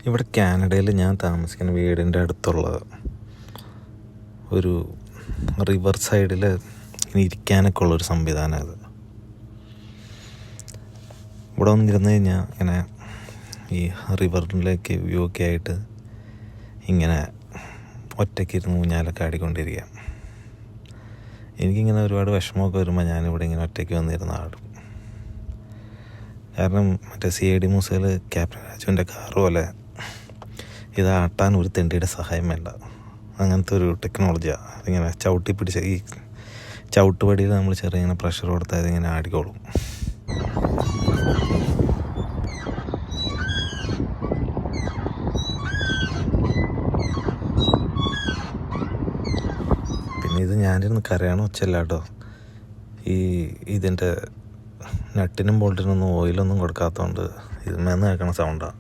ഇവിടെ കാനഡയിൽ ഞാൻ താമസിക്കുന്ന വീടിൻ്റെ അടുത്തുള്ള ഒരു റിവർ സൈഡിൽ ഇരിക്കാനൊക്കെ ഉള്ളൊരു സംവിധാനം അത്. ഇവിടെ വന്നിരുന്ന് കഴിഞ്ഞാൽ ഇങ്ങനെ ഈ റിവറിലേക്ക് വ്യൂ ഒക്കെ ആയിട്ട് ഇങ്ങനെ ഒറ്റയ്ക്ക് ഇരുന്ന് ഊഞ്ഞാലൊക്കെ ആടിക്കൊണ്ടിരിക്കാം. എനിക്കിങ്ങനെ ഒരുപാട് വിഷമമൊക്കെ വരുമ്പോൾ ഞാനിവിടെ ഇങ്ങനെ ഒറ്റയ്ക്ക് വന്നിരുന്ന് ആടും. കാരണം മറ്റേ CID മൂസയിൽ ക്യാപ്റ്റൻ രാജുവിൻ്റെ കാറ് പോലെ ഇത് ആട്ടാൻ ഒരു തെണ്ടിയുടെ സഹായം വേണ്ട. അങ്ങനത്തെ ഒരു ടെക്നോളജിയാണ്. അതിങ്ങനെ ചവിട്ടി പിടിച്ച് ഈ ചവിട്ടുപടിയിൽ നമ്മൾ ചെറിയ പ്രഷർ കൊടുത്താൽ ഇതിങ്ങനെ ആടിക്കോളും. പിന്നെ ഇത് ഞാനിരുന്ന് കരയാണോ ഒച്ചല്ല കേട്ടോ. ഇതിൻ്റെ നട്ടിനും ബോൾട്ടിനൊന്നും ഓയിലൊന്നും കൊടുക്കാത്തതുകൊണ്ട് ഇതിന്മേന്ന് കേൾക്കണ സൗണ്ടാണ്.